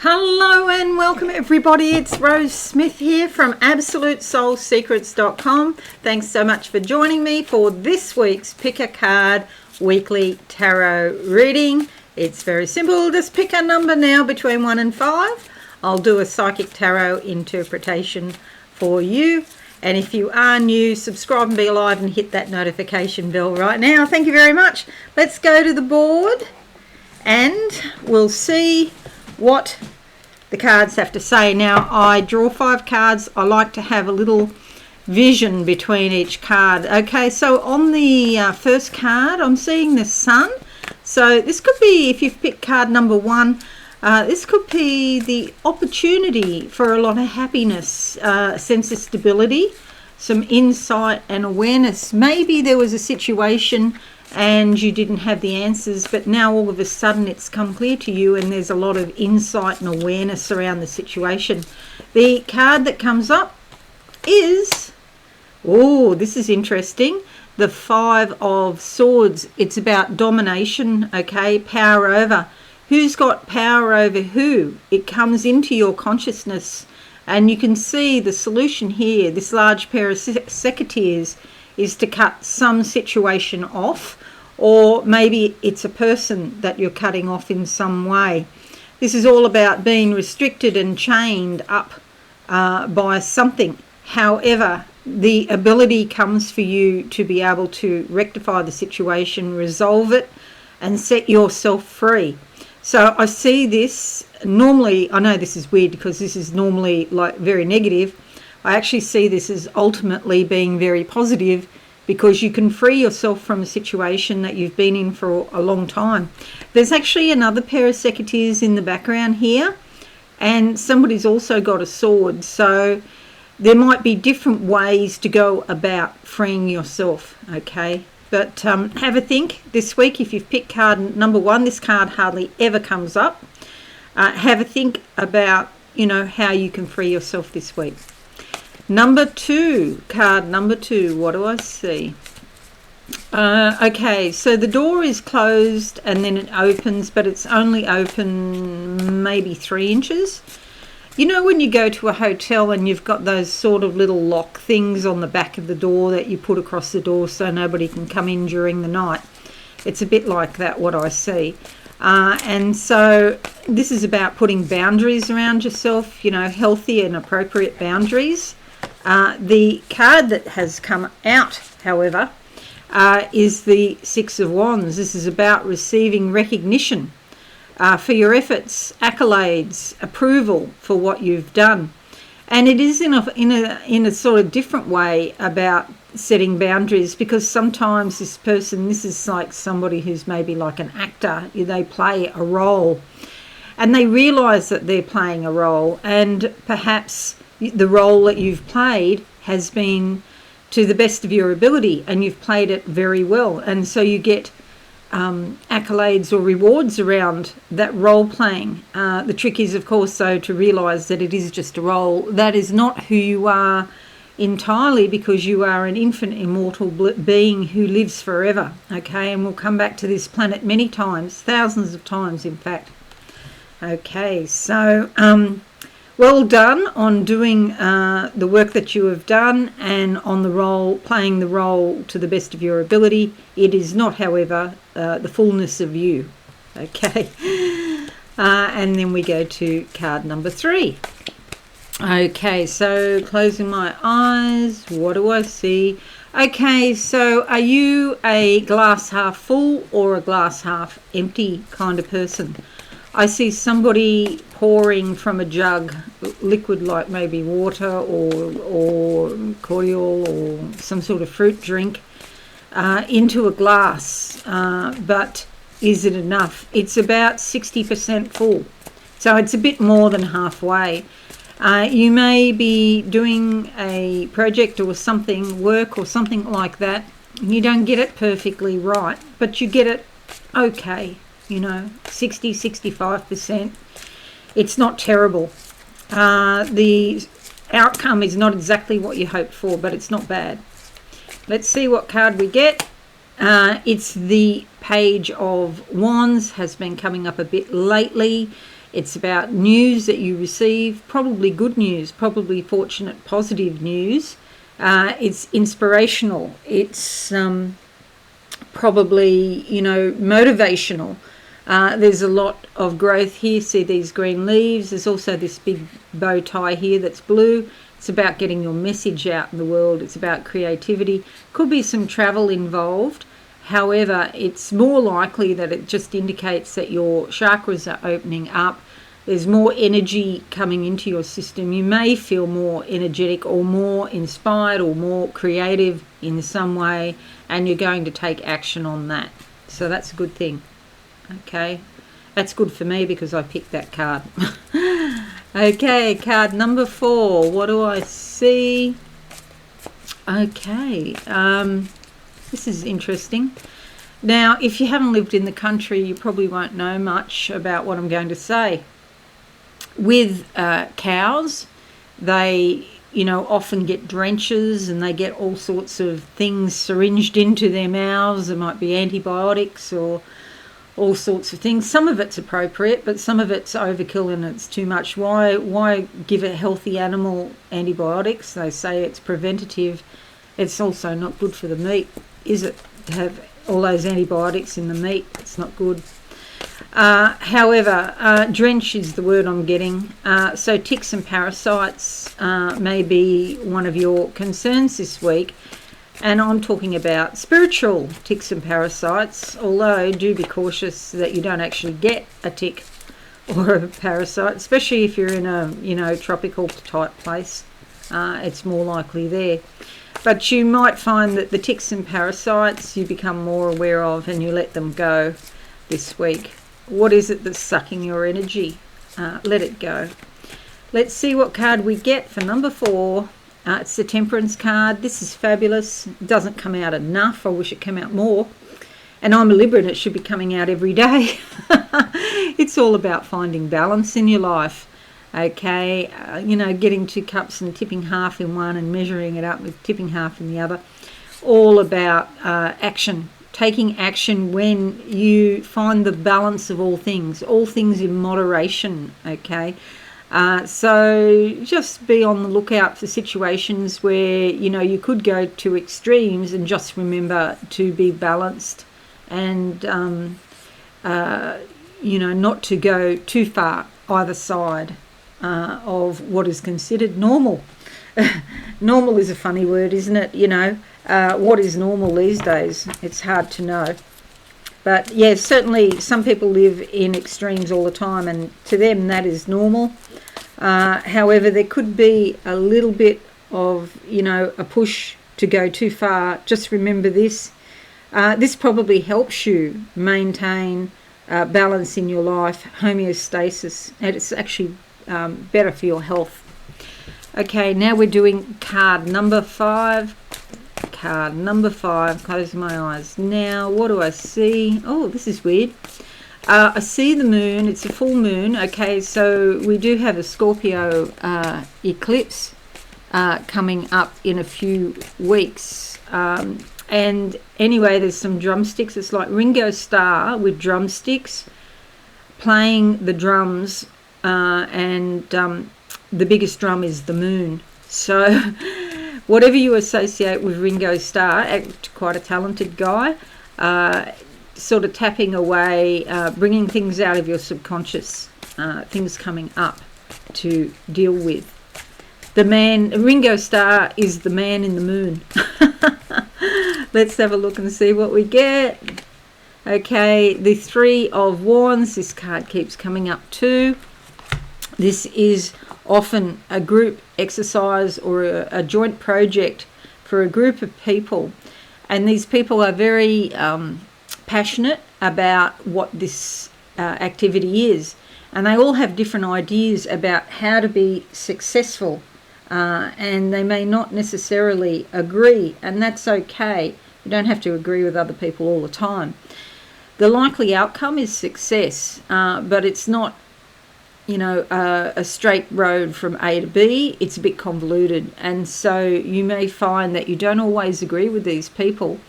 Hello and welcome everybody. It's Rose Smith here from AbsoluteSoulSecrets.com. Thanks so much for joining me for this week's Pick a Card Weekly Tarot reading. It's very simple. Just pick a number now between 1 and 5. I'll do a psychic tarot interpretation for you. And if you are new, subscribe and be alive and hit that notification bell right now. Thank you very much. Let's go to the board and we'll see what the cards have to say. Now, I draw 5 cards. I like to have a little vision between each card. Okay, so on the first card, I'm seeing the Sun. So this could be, if you've picked card number 1, this could be the opportunity for a lot of happiness, sense of stability, some insight and awareness. Maybe there was a situation and you didn't have the answers, but now all of a sudden it's come clear to you and there's a lot of insight and awareness around the situation. The card that comes up is, oh, this is interesting, the 5 of Swords. It's about domination, okay, power over. Who's got power over who? It comes into your consciousness, and you can see the solution here. This large pair of secateurs is to cut some situation off, or maybe it's a person that you're cutting off in some way. This is all about being restricted and chained up by something. However, the ability comes for you to be able to rectify the situation, resolve it, and set yourself free. So I see this, normally, I know this is weird because this is normally like very negative. I actually see this as ultimately being very positive, because you can free yourself from a situation that you've been in for a long time. There's actually another pair of secateurs in the background here, and somebody's also got a sword. So there might be different ways to go about freeing yourself, okay? But have a think this week. If you've picked card number 1, this card hardly ever comes up. Have a think about, how you can free yourself this week. Number 2, card number 2, what do I see? Okay, so the door is closed and then it opens, but it's only open maybe 3 inches. You know when you go to a hotel and you've got those sort of little lock things on the back of the door that you put across the door so nobody can come in during the night? It's a bit like that, what I see. And so this is about putting boundaries around yourself, healthy and appropriate boundaries. The card that has come out, however, is the 6 of Wands. This is about receiving recognition for your efforts, accolades, approval for what you've done. And it is in a sort of different way about setting boundaries, because sometimes this person, this is like somebody who's maybe like an actor, they play a role and they realise that they're playing a role, and perhaps the role that you've played has been to the best of your ability and you've played it very well, and so you get accolades or rewards around that role playing. The trick is, of course, though, to realise that it is just a role. That is not who you are entirely, because you are an infinite immortal being who lives forever, okay? And we'll come back to this planet many times, thousands of times in fact. Okay, so well done on doing the work that you have done and on the role, playing the role to the best of your ability. It is not, however, the fullness of you. Okay. And then we go to card number 3. Okay, so closing my eyes, what do I see? Okay, so are you a glass half full or a glass half empty kind of person? I see somebody pouring from a jug, liquid like maybe water or cordial or some sort of fruit drink, into a glass. But is it enough? It's about 60% full. So it's a bit more than halfway. You may be doing a project or something, work or something like that, and you don't get it perfectly right, but you get it okay. 60, 65%. It's not terrible. The outcome is not exactly what you hoped for, but it's not bad. Let's see what card we get. It's the Page of Wands, has been coming up a bit lately. It's about news that you receive, probably good news, probably fortunate, positive news. It's inspirational. It's probably, motivational. There's a lot of growth here. See these green leaves. There's also this big bow tie here that's blue. It's about getting your message out in the world. It's about creativity. Could be some travel involved. However, it's more likely that it just indicates that your chakras are opening up. There's more energy coming into your system. You may feel more energetic or more inspired or more creative in some way, and you're going to take action on that. So that's a good thing. Okay, that's good for me because I picked that card. Okay, card number 4. What do I see? Okay, this is interesting. Now, if you haven't lived in the country, you probably won't know much about what I'm going to say. With cows, they, often get drenches and they get all sorts of things syringed into their mouths. There might be antibiotics or all sorts of things. Some of it's appropriate, but some of it's overkill and it's too much. Why give a healthy animal antibiotics? They say it's preventative. It's also not good for the meat, is it? To have all those antibiotics in the meat, it's not good. However, drench is the word I'm getting. So ticks and parasites may be one of your concerns this week. And I'm talking about spiritual ticks and parasites, although do be cautious that you don't actually get a tick or a parasite, especially if you're in a, tropical type place. It's more likely there. But you might find that the ticks and parasites you become more aware of and you let them go this week. What is it that's sucking your energy? Let it go. Let's see what card we get for number 4. It's the Temperance card. This is fabulous. It doesn't come out enough. I wish it came out more. And I'm a Libra and it should be coming out every day. It's all about finding balance in your life. Okay, getting 2 cups and tipping half in one and measuring it up with tipping half in the other. All about action. Taking action when you find the balance of all things in moderation, okay? So just be on the lookout for situations where, you could go to extremes, and just remember to be balanced and, not to go too far either side of what is considered normal. Normal is a funny word, isn't it? What is normal these days? It's hard to know. But yeah, certainly some people live in extremes all the time, and to them that is normal. However, there could be a little bit of, a push to go too far. Just remember this. This probably helps you maintain balance in your life, homeostasis, and it's actually better for your health. Okay, now we're doing card number 5. Card number 5. Close my eyes. Now, what do I see? Oh, this is weird. I see the moon. It's a full moon. Okay, so we do have a Scorpio eclipse coming up in a few weeks. And anyway, there's some drumsticks. It's like Ringo Starr with drumsticks playing the drums, and the biggest drum is the moon. So whatever you associate with Ringo Starr, quite a talented guy, sort of tapping away, bringing things out of your subconscious, things coming up to deal with. Ringo Starr is the man in the moon. Let's have a look and see what we get. Okay, the 3 of Wands. This card keeps coming up too. This is often a group exercise or a joint project for a group of people. And these people are very passionate about what this activity is. And they all have different ideas about how to be successful. And they may not necessarily agree, and that's okay. You don't have to agree with other people all the time. The likely outcome is success, but it's not, a straight road from A to B. It's a bit convoluted, and so you may find that you don't always agree with these people.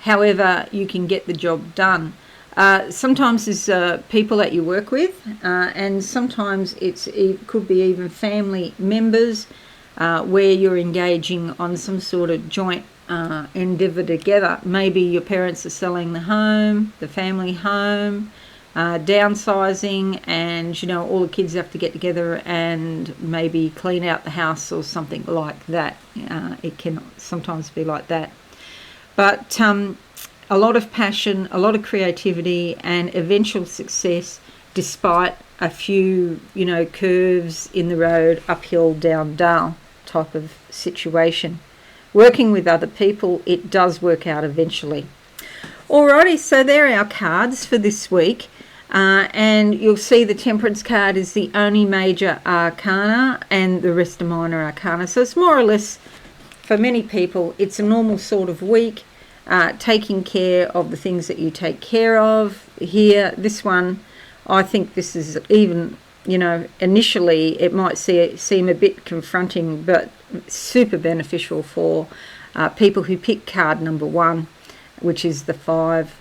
However, you can get the job done. Sometimes there's people that you work with, and sometimes it could be even family members where you're engaging on some sort of joint endeavour together. Maybe your parents are selling the home, the family home, downsizing, and all the kids have to get together and maybe clean out the house or something like that. It can sometimes be like that. But a lot of passion, a lot of creativity, and eventual success despite a few, curves in the road, uphill, down, dale type of situation. Working with other people, it does work out eventually. Alrighty, so there are our cards for this week. And you'll see the Temperance card is the only major arcana, and the rest of mine are arcana. So it's more or less, for many people, it's a normal sort of week. Taking care of the things that you take care of. Here, this one, I think this is even, initially it might seem a bit confronting, but super beneficial for people who pick card number 1, which is the 5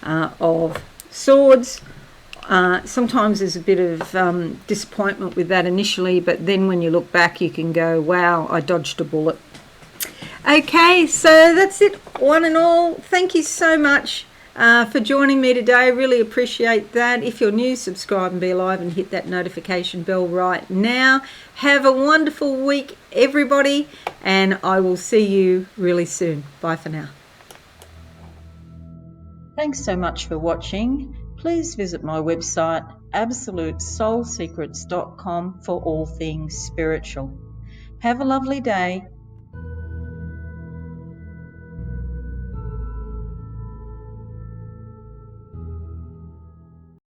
of Swords. Sometimes there's a bit of disappointment with that initially, but then when you look back, you can go, wow, I dodged a bullet. Okay, so that's it, one and all. Thank you so much for joining me today. Really appreciate that. If you're new, subscribe and be alive and hit that notification bell right now. Have a wonderful week, everybody, and I will see you really soon. Bye for now. Thanks so much for watching. Please visit my website, absolutesoulsecrets.com, for all things spiritual. Have a lovely day.